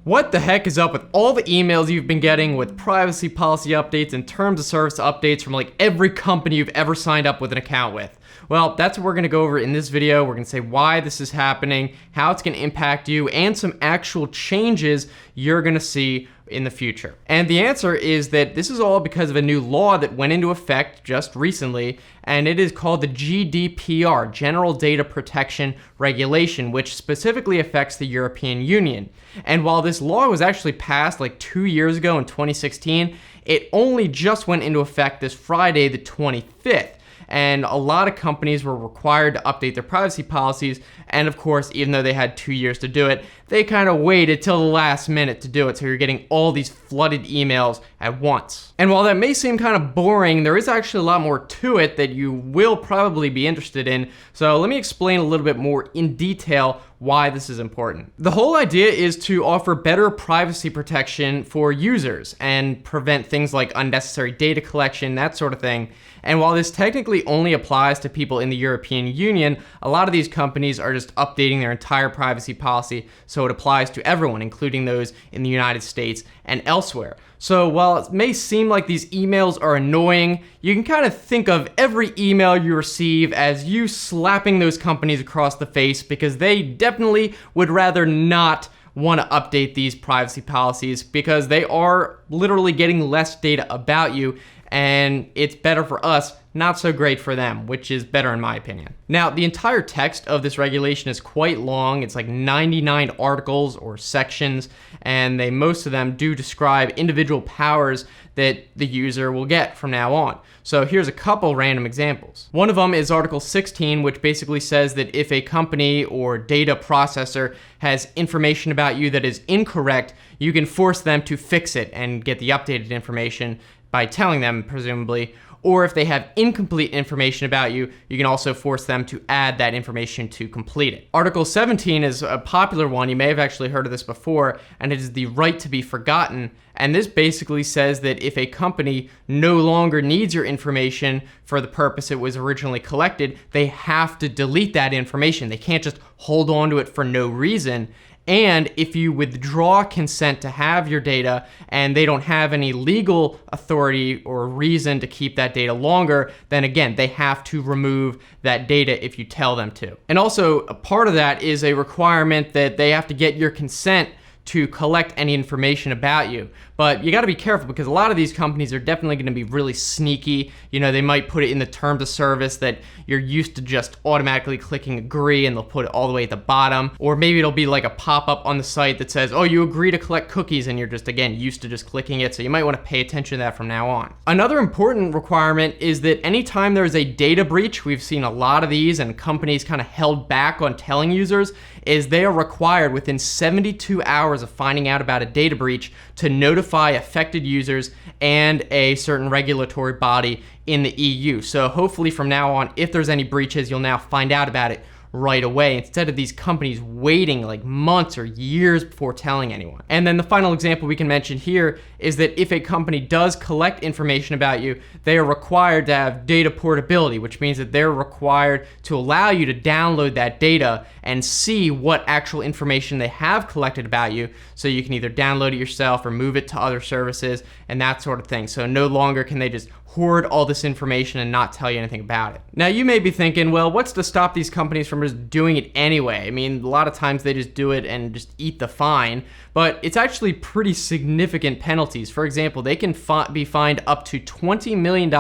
What the heck is up with all the emails you've been getting with privacy policy updates and terms of service updates from like every company you've ever signed up with an account with? Well, that's what we're gonna go over in this video. We're gonna say why this is happening, how it's gonna impact you, and some actual changes you're gonna see in the future. And the answer is that this is all because of a new law that went into effect just recently, and it is called the GDPR, General Data Protection Regulation, which specifically affects the European Union. And while this law was actually passed like 2 years ago in 2016, it only just went into effect this Friday, the 25th. And a lot of companies were required to update their privacy policies, and of course, even though they had 2 years to do it, they kind of waited till the last minute to do it, so you're getting all these flooded emails at once. And while that may seem kind of boring, there is actually a lot more to it that you will probably be interested in, so let me explain a little bit more in detail why this is important. The whole idea is to offer better privacy protection for users and prevent things like unnecessary data collection, that sort of thing. And while this technically only applies to people in the European Union, a lot of these companies are just updating their entire privacy policy so it applies to everyone, including those in the United States and elsewhere. So while it may seem like these emails are annoying, you can kind of think of every email you receive as you slapping those companies across the face because they definitely would rather not want to update these privacy policies because they are literally getting less data about you, and it's better for us, not so great for them, which is better in my opinion. Now, the entire text of this regulation is quite long. It's like 99 articles or sections, and most of them do describe individual powers that the user will get from now on. So here's a couple random examples. One of them is Article 16, which basically says that if a company or data processor has information about you that is incorrect, you can force them to fix it and get the updated information by telling them, presumably. Or if they have incomplete information about you, you can also force them to add that information to complete it. Article 17 is a popular one. You may have actually heard of this before, and it is the right to be forgotten. And this basically says that if a company no longer needs your information for the purpose it was originally collected, they have to delete that information. They can't just hold on to it for no reason. And if you withdraw consent to have your data and they don't have any legal authority or reason to keep that data longer, then again, they have to remove that data if you tell them to. And also, a part of that is a requirement that they have to get your consent to collect any information about you. But you gotta be careful because a lot of these companies are definitely gonna be really sneaky. You know, they might put it in the terms of service that you're used to just automatically clicking agree, and they'll put it all the way at the bottom. Or maybe it'll be like a pop-up on the site that says, oh, you agree to collect cookies, and you're just, again, used to just clicking it. So you might wanna pay attention to that from now on. Another important requirement is that anytime there's a data breach, we've seen a lot of these and companies kind of held back on telling users, is they are required within 72 hours of finding out about a data breach to notify affected users and a certain regulatory body in the EU. So hopefully from now on, if there's any breaches, you'll now find out about it right away instead of these companies waiting like months or years before telling anyone. And then the final example we can mention here is that if a company does collect information about you, they are required to have data portability, which means that they're required to allow you to download that data and see what actual information they have collected about you, so you can either download it yourself or move it to other services and that sort of thing. So no longer can they just hoard all this information and not tell you anything about it. Now you may be thinking, well, what's to stop these companies from just doing it anyway? I mean, a lot of times they just do it and just eat the fine, but it's actually pretty significant penalties. For example, they can be fined up to $20 million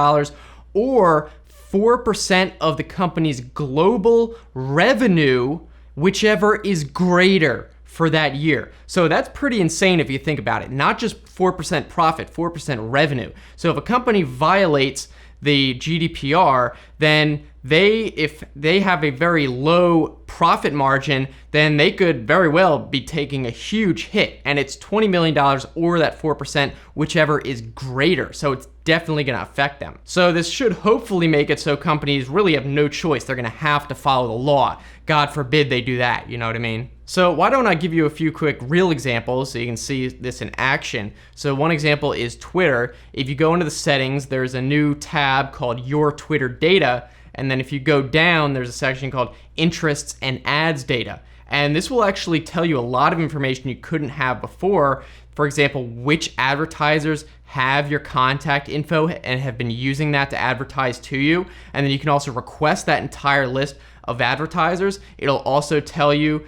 or 4% of the company's global revenue, whichever is greater for that year. So that's pretty insane if you think about it. Not just 4% profit, 4% revenue. So if a company violates the GDPR, then if they have a very low profit margin, then they could very well be taking a huge hit, and it's $20 million or that 4%, whichever is greater. So it's definitely gonna affect them. So this should hopefully make it so companies really have no choice. They're gonna have to follow the law. God forbid they do that, you know what I mean? So why don't I give you a few quick real examples so you can see this in action. So one example is Twitter. If you go into the settings, there's a new tab called Your Twitter Data, and then if you go down, there's a section called Interests and Ads Data. And this will actually tell you a lot of information you couldn't have before. For example, which advertisers have your contact info and have been using that to advertise to you. And then you can also request that entire list of advertisers. It'll also tell you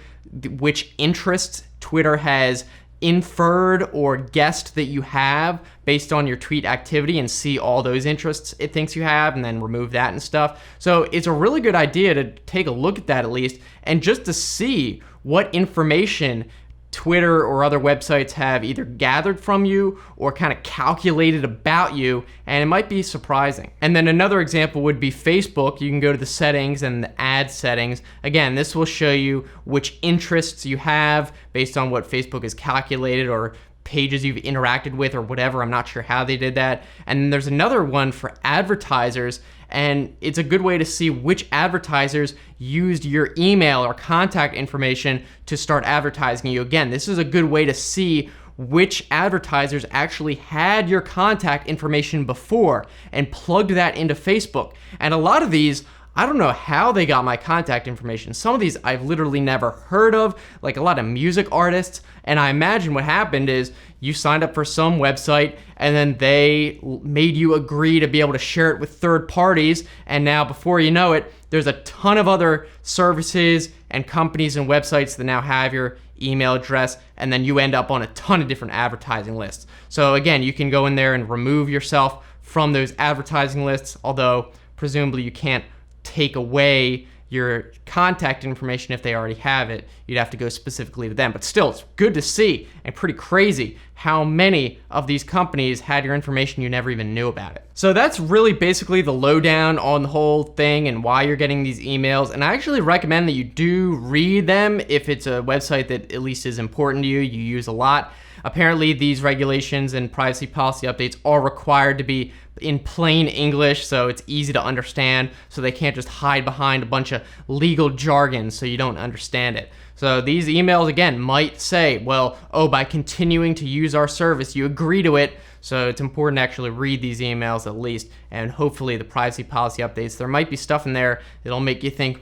which interests Twitter has inferred or guessed that you have based on your tweet activity, and see all those interests it thinks you have and then remove that and stuff. So it's a really good idea to take a look at that at least, and just to see what information Twitter or other websites have either gathered from you or kind of calculated about you, and it might be surprising. And then another example would be Facebook. You can go to the settings and the ad settings. Again, this will show you which interests you have based on what Facebook has calculated, or pages you've interacted with or whatever. I'm not sure how they did that. And then there's another one for advertisers, and it's a good way to see which advertisers used your email or contact information to start advertising you. Again, this is a good way to see which advertisers actually had your contact information before and plugged that into Facebook. And a lot of these, I don't know how they got my contact information. Some of these I've literally never heard of, like a lot of music artists. And I imagine what happened is you signed up for some website and then they made you agree to be able to share it with third parties. And now before you know it, there's a ton of other services and companies and websites that now have your email address, and then you end up on a ton of different advertising lists. So again, you can go in there and remove yourself from those advertising lists, although presumably you can't take away your contact information if they already have it. You'd have to go specifically to them. But still, it's good to see, and pretty crazy how many of these companies had your information you never even knew about it. So that's really basically the lowdown on the whole thing and why you're getting these emails. And I actually recommend that you do read them if it's a website that at least is important to you, you use a lot. Apparently, these regulations and privacy policy updates are required to be in plain English, so it's easy to understand, so they can't just hide behind a bunch of legal jargon so you don't understand it. So these emails, again, might say, well, oh, by continuing to use our service, you agree to it. So it's important to actually read these emails at least, and hopefully the privacy policy updates, there might be stuff in there that'll make you think,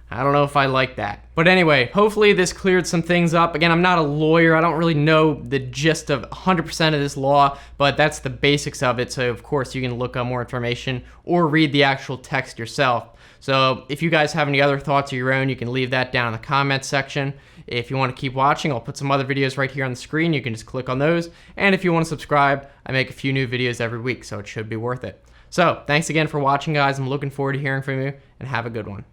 I don't know if I like that. But anyway, hopefully this cleared some things up. Again, I'm not a lawyer. I don't really know the gist of 100% of this law, but that's the basics of it. So of course you can look up more information or read the actual text yourself. So if you guys have any other thoughts of your own, you can leave that down in the comments section. If you want to keep watching, I'll put some other videos right here on the screen. You can just click on those. And if you want to subscribe, I make a few new videos every week, so it should be worth it. So thanks again for watching, guys. I'm looking forward to hearing from you, and have a good one.